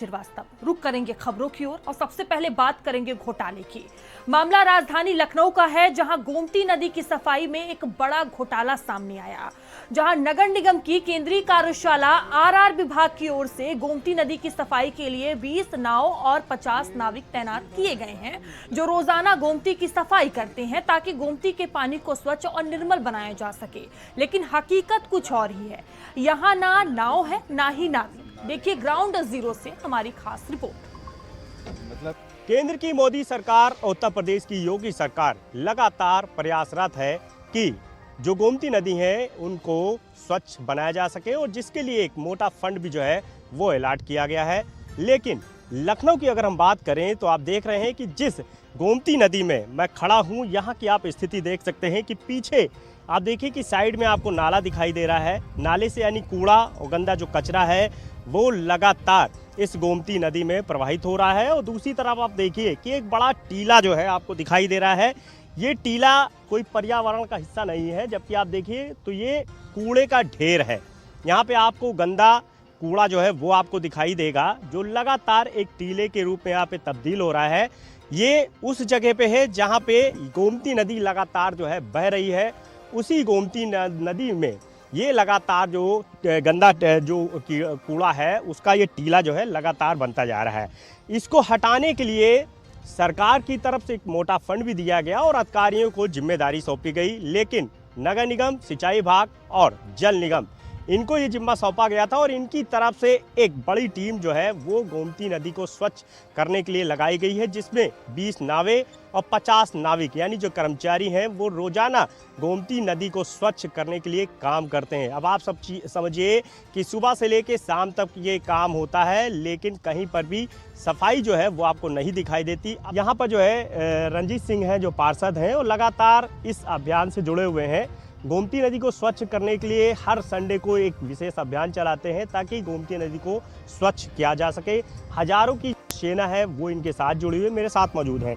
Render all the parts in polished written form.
श्रीवास्तव रुक करेंगे खबरों की ओर और सबसे पहले बात करेंगे घोटाले की। मामला राजधानी लखनऊ का है, जहां गोमती नदी की सफाई में एक बड़ा घोटाला सामने आया। जहां नगर निगम की केंद्रीय कार्यशाला आरआर विभाग की ओर से गोमती नदी की सफाई के लिए 20 नाव और 50 नाविक तैनात किए गए हैं, जो रोजाना गोमती की सफाई करते हैं ताकि गोमती के पानी को स्वच्छ और निर्मल बनाया जा सके। लेकिन हकीकत कुछ और ही है। यहाँ ना नाव है ना ही नाविक। देखिए ग्राउंड जीरो से हमारी खास रिपोर्ट। केंद्र की मोदी सरकार और उत्तर प्रदेश की योगी सरकार लगातार प्रयासरत है कि जो गोमती नदी है उनको स्वच्छ बनाया जा सके, और जिसके लिए एक मोटा फंड भी जो है वो अलॉट किया गया है। लेकिन लखनऊ की अगर हम बात करें तो आप देख रहे हैं कि जिस गोमती नदी में मैं खड़ा हूं, यहाँ की आप स्थिति देख सकते हैं कि पीछे आप देखिए कि साइड में आपको नाला दिखाई दे रहा है। नाले से यानी कूड़ा और गंदा जो कचरा है वो लगातार इस गोमती नदी में प्रवाहित हो रहा है। और दूसरी तरफ आप देखिए कि एक बड़ा टीला जो है आपको दिखाई दे रहा है। ये टीला कोई पर्यावरण का हिस्सा नहीं है, जबकि आप देखिए तो ये कूड़े का ढेर है। यहाँ पे आपको गंदा कूड़ा जो है वो आपको दिखाई देगा, जो लगातार एक टीले के रूप में यहाँ पे तब्दील हो रहा है। ये उस जगह पे है जहाँ पे गोमती नदी लगातार जो है बह रही है। उसी गोमती नदी में ये लगातार जो गंदा जो कूड़ा है उसका ये टीला जो है लगातार बनता जा रहा है। इसको हटाने के लिए सरकार की तरफ से एक मोटा फंड भी दिया गया और अधिकारियों को जिम्मेदारी सौंपी गई। लेकिन नगर निगम, सिंचाई विभाग और जल निगम, इनको ये जिम्मा सौंपा गया था और इनकी तरफ से एक बड़ी टीम जो है वो गोमती नदी को स्वच्छ करने के लिए लगाई गई है, जिसमें 20 नावें और 50 नाविक यानी जो कर्मचारी हैं वो रोजाना गोमती नदी को स्वच्छ करने के लिए काम करते हैं। अब आप सब समझिए कि सुबह से लेकर शाम तक ये काम होता है, लेकिन कहीं पर भी सफाई जो है वो आपको नहीं दिखाई देती। यहाँ पर जो है रंजीत सिंह हैं जो पार्षद हैं, और लगातार इस अभियान से जुड़े हुए हैं। गोमती नदी को स्वच्छ करने के लिए हर संडे को एक विशेष अभियान चलाते हैं ताकि गोमती नदी को स्वच्छ किया जा सके। हजारों की सेना है वो इनके साथ जुड़ी हुई मेरे साथ मौजूद हैं।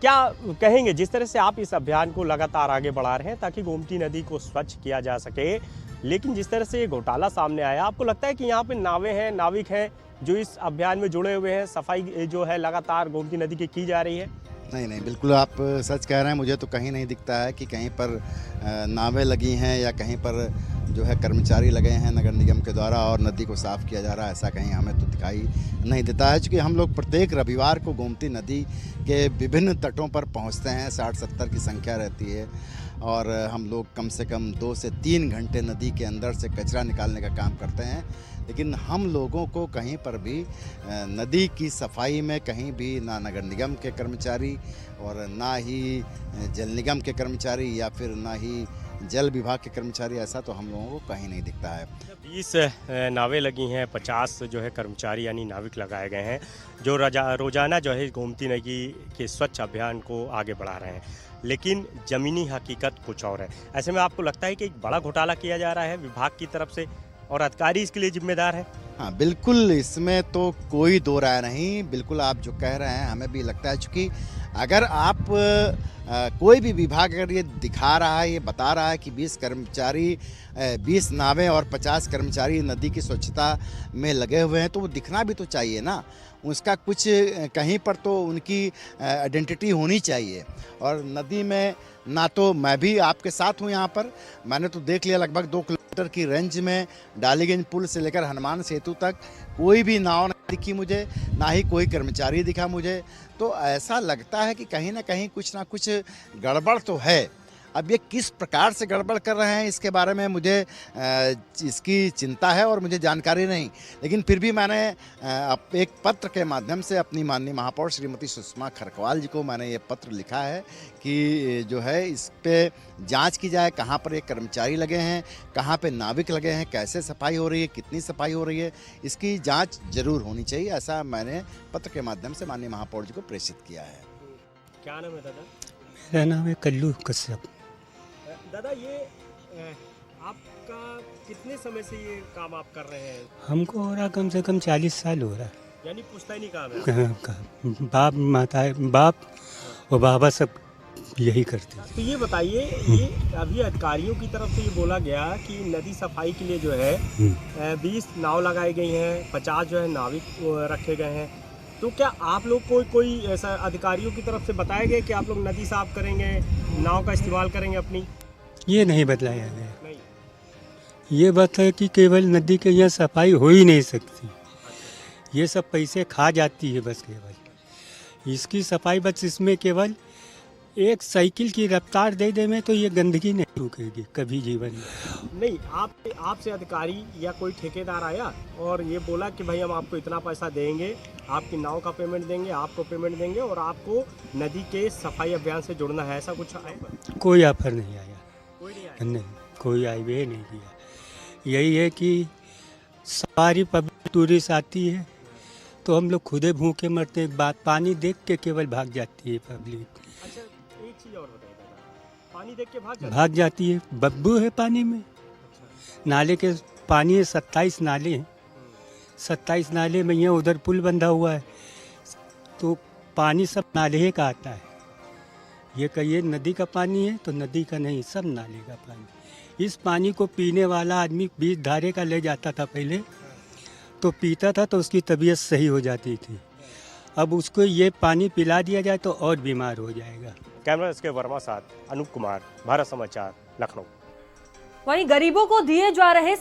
क्या कहेंगे जिस तरह से आप इस अभियान को लगातार आगे बढ़ा रहे हैं ताकि गोमती नदी को स्वच्छ किया जा सके, लेकिन जिस तरह से ये घोटाला सामने आया, आपको लगता है कि यहाँ पे नावें हैं, नाविक हैं जो इस अभियान में जुड़े हुए हैं, सफाई जो है लगातार गोमती नदी की जा रही है? नहीं, बिल्कुल आप सच कह रहे हैं। मुझे तो कहीं नहीं दिखता है कि कहीं पर नावें लगी हैं या कहीं पर जो है कर्मचारी लगे हैं नगर निगम के द्वारा और नदी को साफ़ किया जा रहा है। ऐसा कहीं हमें तो दिखाई नहीं देता है, क्योंकि हम लोग प्रत्येक रविवार को गोमती नदी के विभिन्न तटों पर पहुंचते हैं। 60-70 की संख्या रहती है और हम लोग कम से कम 2 से 3 घंटे नदी के अंदर से कचरा निकालने का काम करते हैं। लेकिन हम लोगों को कहीं पर भी नदी की सफाई में कहीं भी ना नगर निगम के कर्मचारी और ना ही जल निगम के कर्मचारी या फिर ना ही जल विभाग के कर्मचारी, ऐसा तो हम लोगों को कहीं नहीं दिखता है। 20 नावें लगी हैं, 50 जो है कर्मचारी यानी नाविक लगाए गए हैं जो रोजाना जो है गोमती नदी के स्वच्छ अभियान को आगे बढ़ा रहे हैं। लेकिन ज़मीनी हकीकत कुछ और है। ऐसे में आपको लगता है कि एक बड़ा घोटाला किया जा रहा है विभाग की तरफ से और अधिकारी इसके लिए जिम्मेदार है? हाँ बिल्कुल, इसमें तो कोई दो राय नहीं। बिल्कुल आप जो कह रहे हैं हमें भी लगता है, क्योंकि अगर आप कोई भी विभाग अगर ये दिखा रहा है, ये बता रहा है कि 20 कर्मचारी 20 नावें और 50 कर्मचारी नदी की स्वच्छता में लगे हुए हैं, तो वो दिखना भी तो चाहिए ना। उसका कुछ कहीं पर तो उनकी आइडेंटिटी होनी चाहिए। और नदी में ना तो मैं भी आपके साथ हूँ, यहाँ पर मैंने तो देख लिया लगभग 2 किलोमीटर की रेंज में डालीगंज पुल से लेकर हनुमान सेतु तक कोई भी नाव नहीं दिखी मुझे, ना ही कोई कर्मचारी दिखा मुझे। तो ऐसा लगता है कि कहीं ना कहीं कुछ ना कुछ गड़बड़ तो है। अब ये किस प्रकार से गड़बड़ कर रहे हैं इसके बारे में मुझे इसकी चिंता है और मुझे जानकारी नहीं। लेकिन फिर भी मैंने एक पत्र के माध्यम से अपनी माननीय महापौर श्रीमती सुषमा खरकवाल जी को मैंने ये पत्र लिखा है कि जो है इस पे जांच की जाए, कहाँ पर ये कर्मचारी लगे हैं, कहाँ पे नाविक लगे हैं, कैसे सफाई हो रही है, कितनी सफाई हो रही है, इसकी जाँच जरूर होनी चाहिए। ऐसा मैंने पत्र के माध्यम से माननीय महापौर जी को प्रेषित किया है। क्या नाम है दादा? मेरा नाम है कल्लू कश्यप। दादा ये आपका कितने समय से ये काम आप कर रहे हैं? हमको हो रहा कम से कम 40 साल हो रहा। यानी पुश्तैनी काम है? बाप माता बाप और बाबा सब यही करते थे। तो ये बताइए, ये अभी अधिकारियों की तरफ से ये बोला गया कि नदी सफाई के लिए जो है 20 नाव लगाई गई हैं, 50 जो है नाविक रखे गए हैं। तो क्या आप लोग को कोई ऐसा अधिकारियों की तरफ से बताया गया कि आप लोग नदी साफ करेंगे, नाव का इस्तेमाल करेंगे अपनी? ये नहीं बतलाया गया। नहीं। ये बात है कि केवल नदी के यहाँ सफाई हो ही नहीं सकती, ये सब पैसे खा जाती है बस केवल। इसकी सफाई बस इसमें केवल एक साइकिल की रफ्तार दे दे में तो ये गंदगी नहीं रुकेगी कभी जीवन में। नहीं, आपसे अधिकारी या कोई ठेकेदार आया और ये बोला कि भाई हम आपको इतना पैसा देंगे, आपकी नाव का पेमेंट देंगे, आपको पेमेंट देंगे और आपको नदी के सफाई अभियान से जुड़ना है, ऐसा कुछ आया? कोई ऑफर नहीं आया। कोई नहीं आया। नहीं, कोई आईवे नहीं किया। यही है कि सारी पब्लिक टूरिस्ट आती है तो हम लोग खुदे भूखे मरते हैं। बात पानी देख के केवल भाग जाती है पब्लिक। अच्छा, एक चीज़ और बताइए दादा, पानी देख के भाग जाती है। बदबू है पानी में। नाले के पानी है, 27 नाले हैं। 27 नाले में यहाँ उधर पुल बंधा हुआ है तो पानी सब नाले का आता है। ये कहिए नदी का पानी है तो नदी का नहीं, सब नाले का पानी। इस पानी को पीने वाला आदमी 20 धारे का ले जाता था पहले, तो पीता था तो उसकी तबीयत सही हो जाती थी। अब उसको ये पानी पिला दिया जाए तो और बीमार हो जाएगा। कैमरा इसके वर्मा साथ अनूप कुमार, भारत समाचार, लखनऊ। वहीं गरीबों को दिए जा रहे